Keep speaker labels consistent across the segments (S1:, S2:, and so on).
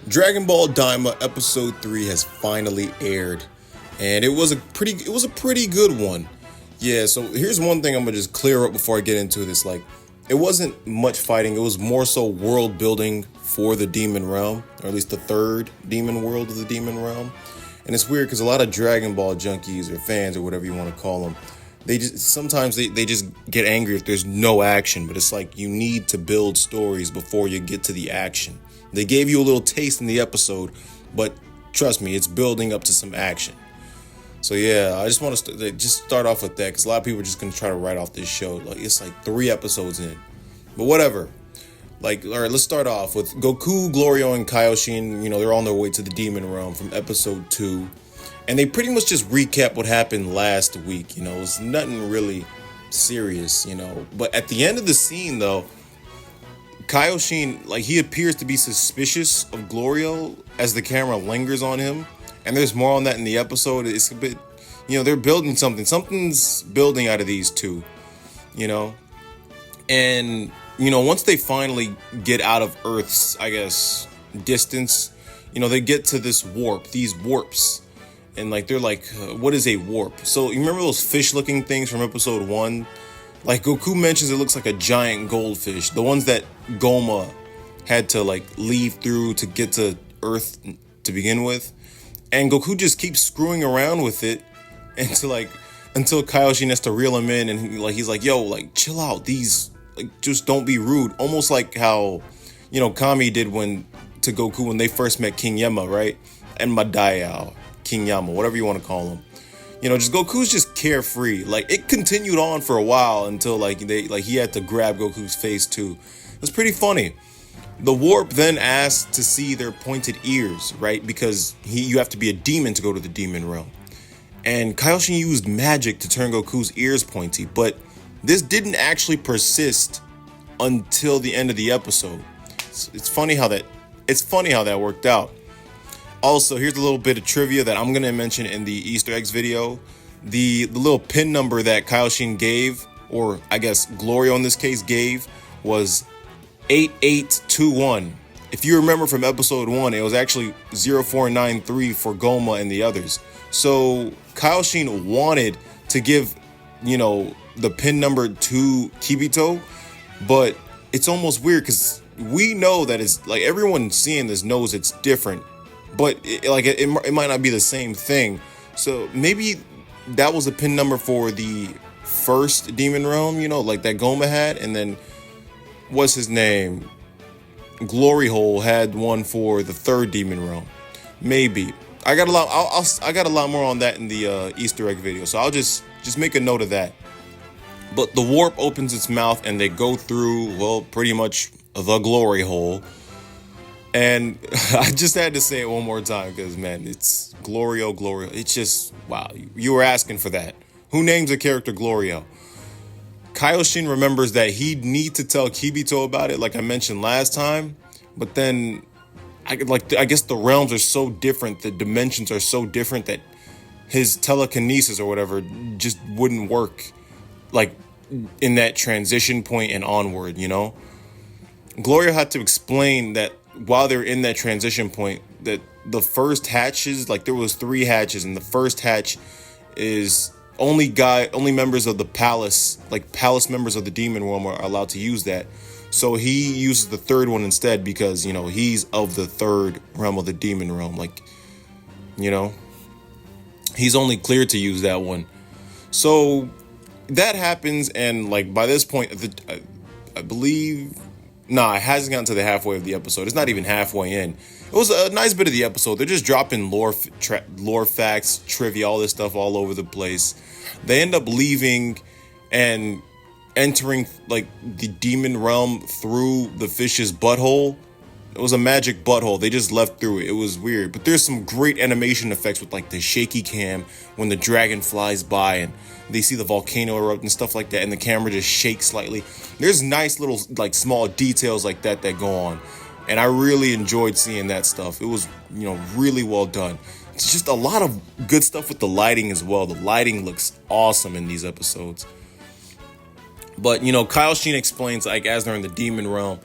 S1: Dragon Ball Daima Episode 3 has finally aired, and it was a pretty good one. Yeah, so here's one thing I'm gonna just clear up before I get into this. Like, it wasn't much fighting, it was more so world building for the Demon Realm, or at least the third demon world of the Demon Realm. And it's weird because a lot of Dragon Ball junkies or fans or whatever you want to call them, sometimes they just get angry if there's no action, but it's like you need to build stories before you get to the action. They gave you a little taste in the episode, but trust me, it's building up to some action. So yeah, I just want to just start off with that because a lot of people are just going to try to write off this show. Like, it's like 3 episodes in, but whatever. Like, all right, let's start off with Goku, Glorio, and Kaioshin. You know, they're on their way to the Demon Realm from episode 2. And they pretty much just recap what happened last week. You know, it was nothing really serious, you know. But at the end of the scene, though, Kaioshin, like, he appears to be suspicious of Glorio as the camera lingers on him. And there's more on that in the episode. It's a bit, you know, they're building something. Something's building out of these two, you know. And, you know, once they finally get out of Earth's, I guess, distance, you know, they get to these warps. And, like, they're like, what is a warp? So, you remember those fish-looking things from episode 1? Like, Goku mentions it looks like a giant goldfish. The ones that Goma had to, like, leave through to get to Earth to begin with. And Goku just keeps screwing around with it until Kaioshin has to reel him in. And, he's like, yo, like, chill out. These, like, just don't be rude. Almost like how, you know, Kami did to Goku when they first met King Yama, right? And Madaya, King Yama, whatever you want to call him. You know, just Goku's just carefree. Like, it continued on for a while until he had to grab Goku's face too. It was pretty funny. The warp then asked to see their pointed ears, right? Because you have to be a demon to go to the Demon Realm. And Kaioshin used magic to turn Goku's ears pointy, but this didn't actually persist until the end of the episode. It's funny how that worked out. Also, here's a little bit of trivia that I'm going to mention in the Easter eggs video. The little pin number that Kaioshin gave, or I guess Glorio in this case gave, was 8821. If you remember from episode 1, it was actually 0493 for Goma and the others. So Kaioshin wanted to give, you know, the pin number to Kibito, but it's almost weird because we know that it's like everyone seeing this knows it's different. But it might not be the same thing. So maybe that was a pin number for the first Demon Realm, you know, like that Goma had. And then, what's his name? Glory Hole had one for the third Demon Realm. Maybe. I got a lot more on that in the Easter egg video. So I'll just make a note of that. But the warp opens its mouth and they go through, well, pretty much the Glory Hole. And I just had to say it one more time because, man, it's Glorio. It's just, wow, you were asking for that. Who names a character Glorio? Kaioshin remembers that he'd need to tell Kibito about it, like I mentioned last time. But then, I guess the realms are so different, the dimensions are so different that his telekinesis or whatever just wouldn't work, like, in that transition point and onward, you know? Glorio had to explain that while they're in that transition point, that the first hatches, like there was 3 hatches, and the first hatch is only members of the palace, like palace members of the Demon Realm are allowed to use that. So he uses the third one instead because, you know, he's of the third realm of the Demon Realm. Like, you know, he's only cleared to use that one. So that happens, and like by this point, I believe. Nah, it hasn't gotten to the halfway of the episode. It's not even halfway in. It was a nice bit of the episode. They're just dropping lore facts, trivia, all this stuff all over the place. They end up leaving and entering like the Demon Realm through the fish's butthole. It was a magic butthole. They just left through it. It was weird. But there's some great animation effects with like the shaky cam when the dragon flies by and they see the volcano erupt and stuff like that, and the camera just shakes slightly. There's nice little like small details like that go on. And I really enjoyed seeing that stuff. It was, you know, really well done. It's just a lot of good stuff with the lighting as well. The lighting looks awesome in these episodes. But, you know, Kaioshin explains, like, as they're in the Demon Realm,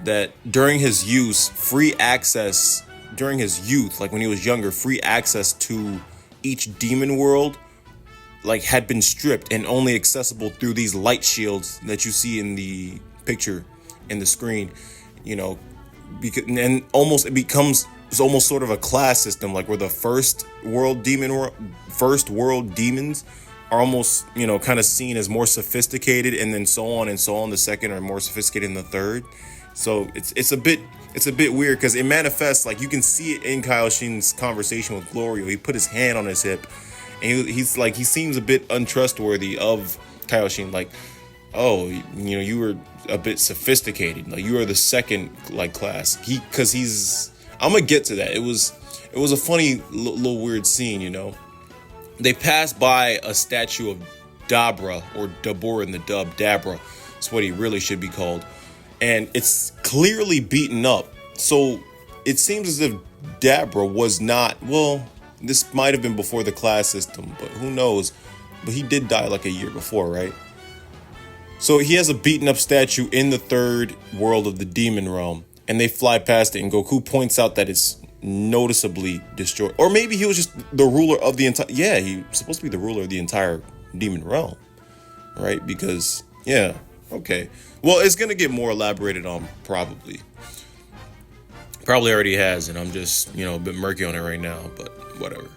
S1: that during his use, free access during his youth, like when he was younger, free access to each demon world like had been stripped and only accessible through these light shields that you see in the picture in the screen, you know, because and almost it becomes it's almost sort of a class system, like where the first world demons are almost, you know, kind of seen as more sophisticated, and then so on and so on. The second are more sophisticated than the third. So it's a bit weird because it manifests, like you can see it in Kyle Sheen's conversation with Glorio. He put his hand on his hip, and he's like, he seems a bit untrustworthy of Kyle Sheen, like, oh, you know, you were a bit sophisticated, like you are the second like class. I'm gonna get to that. It was a funny little weird scene, you know. They passed by a statue of Dabra, or Dabur in the dub, Dabra. That's what he really should be called. And it's clearly beaten up. So it seems as if Dabra was not, well, this might have been before the class system, but who knows? But he did die like a year before, right? So he has a beaten up statue in the third world of the demon realm, and they fly past it, and Goku points out that it's noticeably destroyed. Or maybe he was just the ruler of the entire, yeah, he was supposed to be the ruler of the entire demon realm, right? Because, yeah, okay. Well, it's going to get more elaborated on, probably already has, and I'm just, you know, a bit murky on it right now, but whatever.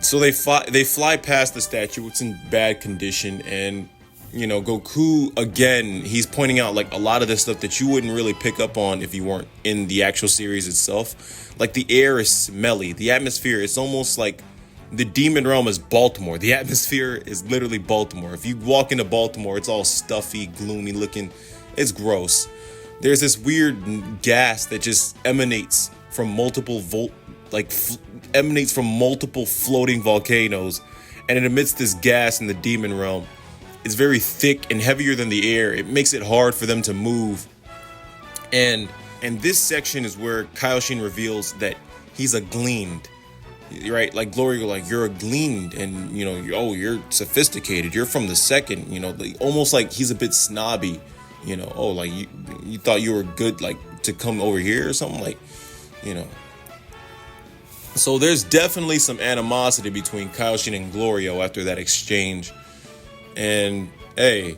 S1: So they fly past the statue. It's in bad condition, and you know, Goku, again, he's pointing out like a lot of this stuff that you wouldn't really pick up on if you weren't in the actual series itself. Like the air is smelly, the atmosphere, it's almost like the demon realm is Baltimore. The atmosphere is literally Baltimore. If you walk into Baltimore, it's all stuffy, gloomy looking. It's gross. There's this weird gas that just emanates from multiple floating volcanoes, and it emits this gas in the demon realm. It's very thick and heavier than the air. It makes it hard for them to move. And this section is where Kyle Sheen reveals that he's a gleaned, right? Like Glory, like, you're a gleaned, and you know, you're sophisticated. You're from the second, you know, almost like he's a bit snobby, you know. Oh, like you thought you were good, like to come over here or something, like, you know. So there's definitely some animosity between Kyle Sheen and Glorio after that exchange. And hey,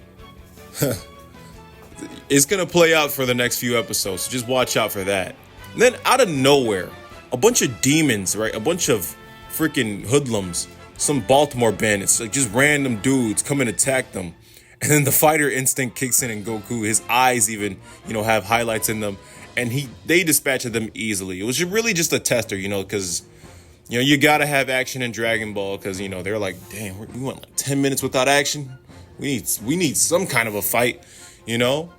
S1: it's going to play out for the next few episodes. So just watch out for that. And then out of nowhere, a bunch of demons, right? A bunch of freaking hoodlums, some Baltimore bandits, like just random dudes come and attack them. And then the fighter instinct kicks in, and Goku, his eyes even, you know, have highlights in them. And they dispatched them easily. It was really just a tester, you know, because, you know, you got to have action in Dragon Ball because, you know, they're like, damn, we went like 10 minutes without action. We need some kind of a fight, you know?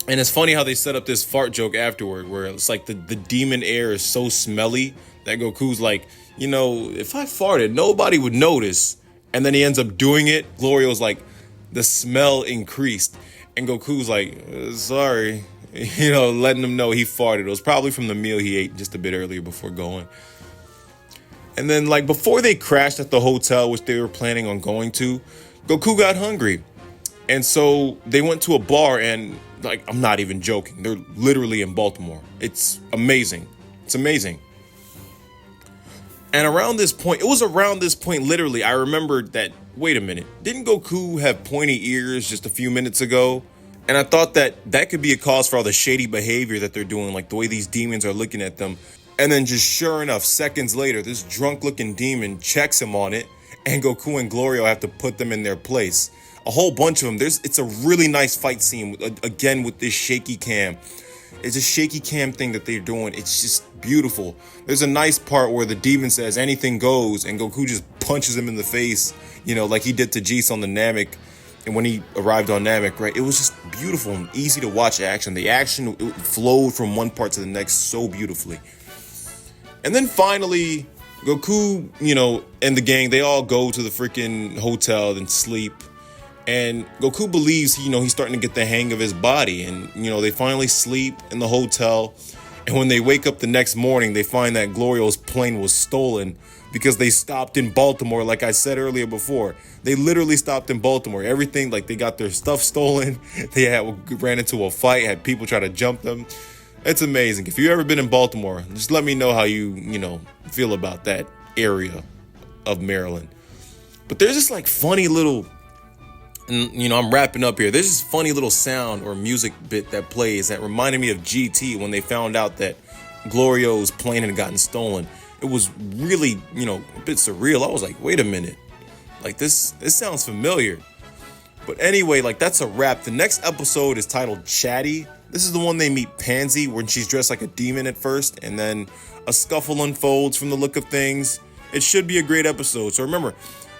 S1: And it's funny how they set up this fart joke afterward where it's like the demon air is so smelly that Goku's like, you know, if I farted, nobody would notice. And then he ends up doing it. Glorio's like, the smell increased. And Goku's like, sorry, you know, letting him know he farted. It was probably from the meal he ate just a bit earlier before going. And then, like, before they crashed at the hotel, which they were planning on going to, Goku got hungry. And so they went to a bar, and, like, I'm not even joking. They're literally in Baltimore. It's amazing. It's amazing. And around this point, literally, I remembered that, wait a minute, didn't Goku have pointy ears just a few minutes ago? And I thought that could be a cause for all the shady behavior that they're doing, like the way these demons are looking at them. And then just sure enough, seconds later, this drunk-looking demon checks him on it, and Goku and Glorio have to put them in their place. A whole bunch of them. It's a really nice fight scene, again, with this shaky cam. It's a shaky cam thing that they're doing. It's just beautiful. There's a nice part where the demon says, anything goes, and Goku just punches him in the face, you know, like he did to Jeice on the Namek, and when he arrived on Namek, right? It was just beautiful and easy to watch action. The action flowed from one part to the next so beautifully. And then finally, Goku, you know, and the gang, they all go to the freaking hotel and sleep. And Goku believes, he's starting to get the hang of his body. And, they finally sleep in the hotel. And when they wake up the next morning, they find that Glorio's plane was stolen because they stopped in Baltimore, like I said earlier before. They literally stopped in Baltimore. Everything, like they got their stuff stolen. They ran into a fight, had people try to jump them. It's amazing. If you've ever been in Baltimore, just let me know how you feel about that area of Maryland. But there's this like funny little, and I'm wrapping up here. There's this funny little sound or music bit that plays that reminded me of GT when they found out that Glorio's plane had gotten stolen. It was really, a bit surreal. I was like, wait a minute. Like this sounds familiar. But anyway, like that's a wrap. The next episode is titled Chatty. This is the one they meet Pansy when she's dressed like a demon at first, and then a scuffle unfolds from the look of things. It should be a great episode. So remember,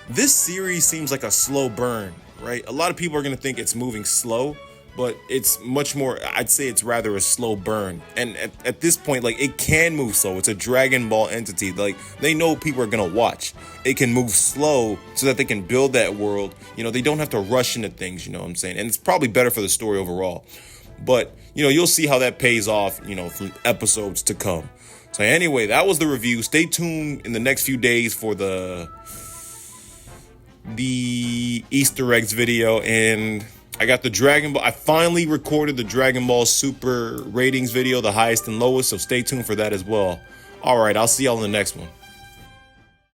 S1: this series seems like a slow burn, right? A lot of people are going to think it's moving slow, but it's much more, I'd say it's rather a slow burn. And at this point, like it can move slow. It's a Dragon Ball entity. Like they know people are going to watch. It can move slow so that they can build that world. They don't have to rush into things, you know what I'm saying? And it's probably better for the story overall. But, you'll see how that pays off, from episodes to come. So anyway, that was the review. Stay tuned in the next few days for the Easter eggs video. And I got the Dragon Ball. I finally recorded the Dragon Ball Super ratings video, the highest and lowest. So stay tuned for that as well. All right, I'll see y'all in the next one.